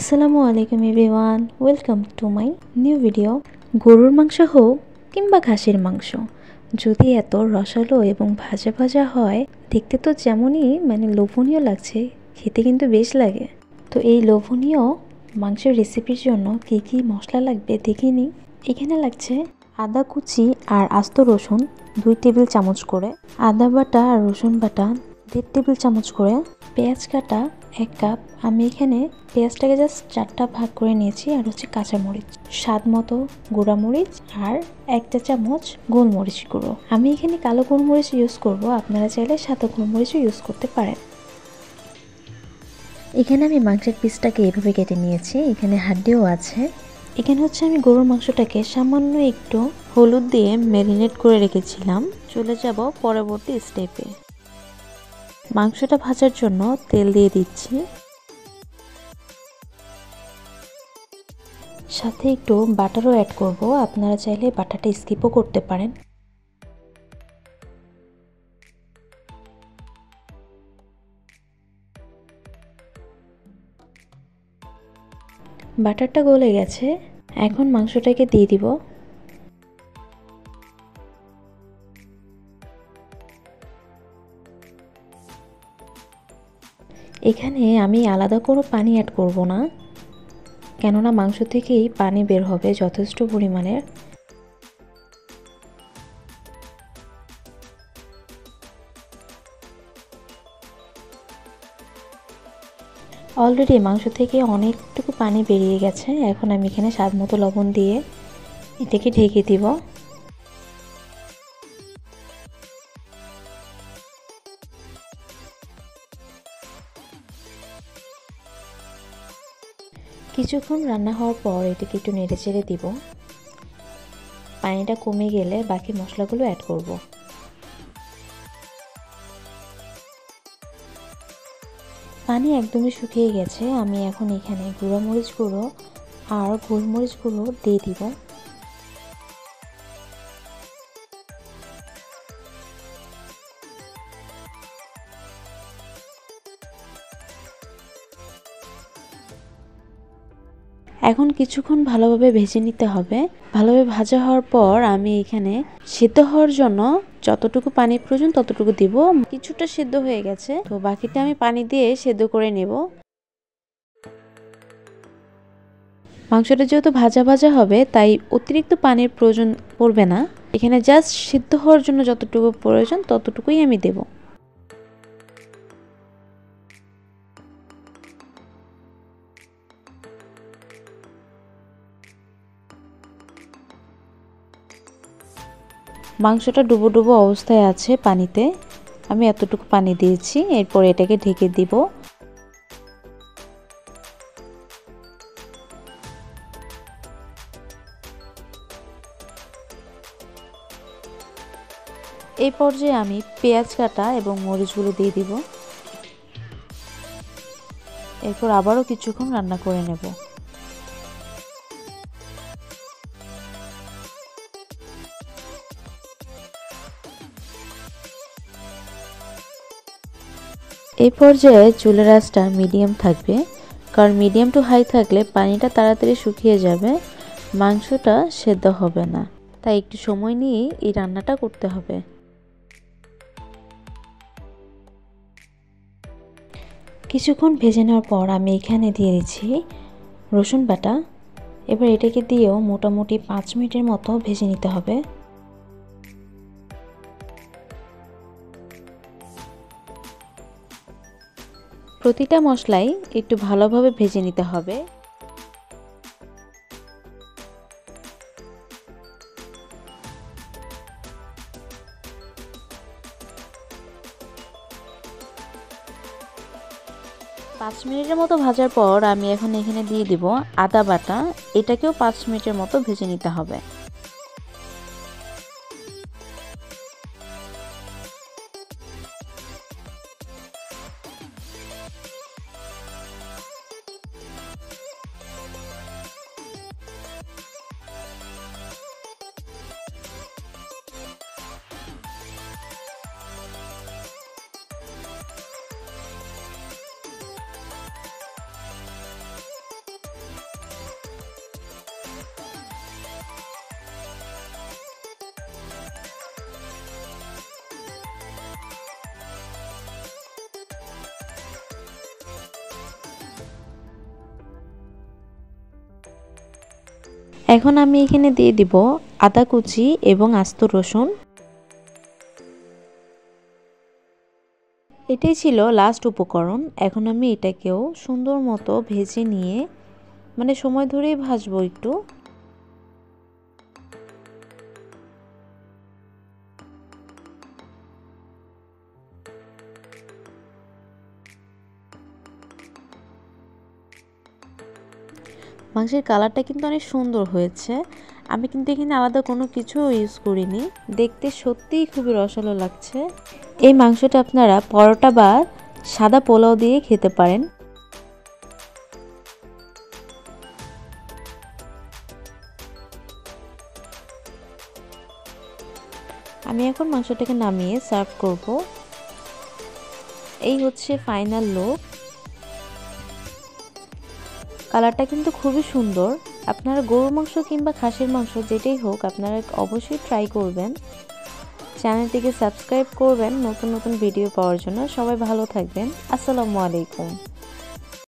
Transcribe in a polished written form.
আসসালামু আলাইকুম everyone, welcome to my new video. গরুর মাংস হোক কিংবা খাসির মাংস, যদি এত রসালো এবং ভাজা ভাজা হয়, দেখতে তো যেমনই লোভনীয় লাগছে, খেতে কিন্তু বেশ লাগে। তো এই লোভনীয় মাংসের রেসিপির জন্য কী কী মশলা লাগবে দেখে নিই। এখানে লাগছে আদা কুচি আর আস্ত রসুন 2 টেবিল চামচ করে, আদা বাটা আর রসুন বাটা 1.5 টেবিল চামচ করে, পেঁয়াজ কাটা 1 কাপ। আমি এখানে পেঁয়াজটাকে জাস্ট 4টা ভাগ করে নিয়েছি। আর হচ্ছে কাঁচামরিচ, স্বাদ মতো গুঁড়ামরিচ আর 1 চা চামচ গোলমরিচ গুঁড়ো। আমি এখানে কালো গোলমরিচ ইউজ করব, আপনারা চাইলে সাদা গোলমরিচও ইউজ করতে পারেন। এখানে আমি মাংসের পিসটাকে এভাবে কেটে নিয়েছি, এখানে হাড্ডিও আছে। এখানে হচ্ছে আমি গরুর মাংসটাকে সামান্য একটু হলুদ দিয়ে ম্যারিনেট করে রেখেছিলাম। চলে যাব পরবর্তী স্টেপে। মাংসটা ভাজার জন্য তেল দিয়ে দিচ্ছি, সাথে একটু বাটারও অ্যাড করব। আপনারা চাইলে বাটারটা স্কিপও করতে পারেন। বাটারটা গলে গেছে, এখন মাংসটাকে দিয়ে দিব। এখানে আমি আলাদা করে পানি অ্যাড করব না, কেননা মাংস থেকেই পানি বের হবে যথেষ্ট পরিমাণের। অলরেডি মাংস থেকে অনেকটুকু পানি বেরিয়ে গেছে। এখন আমি এখানে স্বাদ মতো লবণ দিয়ে এটাকে ঢেকে দিব। কিছুক্ষণ রান্না হওয়ার পর এটাকে একটু নেড়ে চেড়ে দিব। পানিটা কমে গেলে বাকি মশলাগুলো অ্যাড করব। পানি একদমই শুকিয়ে গেছে। আমি এখন এখানে গুঁড়ামরিচ গুঁড়ো আর গোলমরিচ গুঁড়ো দিয়ে দিব। এখন কিছুক্ষণ ভালোভাবে ভেজে নিতে হবে। ভালোভাবে ভাজা হওয়ার পর আমি এখানে সিদ্ধ হওয়ার জন্য যতটুকু পানি প্রয়োজন ততটুকু দিব। কিছুটা সিদ্ধ হয়ে গেছে, তো বাকিটা আমি পানি দিয়ে সিদ্ধ করে নেব। মাংসটা যেহেতু ভাজা ভাজা হবে, তাই অতিরিক্ত পানির প্রয়োজন পড়বে না। এখানে জাস্ট সিদ্ধ হওয়ার জন্য যতটুকু প্রয়োজন ততটুকুই আমি দেব। মাংসটা ডুবো ডুবো অবস্থায় আছে পানিতে, আমি এতটুকু পানি দিয়েছি। এরপর এটাকে ঢেকে দিব। এই পর্যায়ে আমি পেঁয়াজ কাটা এবং মরিচগুলো দিয়ে দিব। এরপর আবারও কিছুক্ষণ রান্না করে নেব। এই পর্যায়ে চুলার আঁচটা মিডিয়াম থাকবে, কারণ মিডিয়াম টু হাই থাকলে পানিটা তাড়াতাড়ি শুকিয়ে যাবে, মাংসটা সেদ্ধ হবে না। তাই একটু সময় নিয়ে এই রান্নাটা করতে হবে। কিছুক্ষণ ভেজে নেওয়ার পর আমি এখানে দিয়ে দিচ্ছি রসুন বাটা। এবার এটাকে দিয়েও মোটামুটি 5 মিনিটের মতো ভেজে নিতে হবে। প্রতিটা মশলাই একটু ভালোভাবে ভেজে নিতে হবে। পাঁচ মিনিটের মতো ভাজার পর আমি এখন এখানে দিয়ে দিব আদা বাটা। এটাকেও 5 মিনিটের মতো ভেজে নিতে হবে। এখন আমি এখানে দিয়ে দিব আদা কুচি এবং আস্ত রসুন। এটাই ছিল লাস্ট উপকরণ। এখন আমি এটাকেও সুন্দর মতো ভেজে নিয়ে মানে সময় ধরেই ভাজবো একটু। মাংসের কালারটা কিন্তু অনেক সুন্দর হয়েছে। আমি কিন্তু এখানে আলাদা কোনো কিছু ইউজ করিনি। দেখতে সত্যিই খুবই রসালো লাগছে। এই মাংসটা আপনারা পরোটা বা সাদা পোলাও দিয়ে খেতে পারেন। আমি এখন মাংসটাকে নামিয়ে সার্ভ করব। এই হচ্ছে ফাইনাল লুক। কালারটা কিন্তু খুবই সুন্দর। আপনারা গরুর মাংস কিংবা খাসির মাংস যেটাই হোক আপনারা অবশ্যই ট্রাই করবেন। চ্যানেলটিকে সাবস্ক্রাইব করবেন নতুন নতুন ভিডিও পাওয়ার জন্য। সবাই ভালো থাকবেন। আসসালামু আলাইকুম।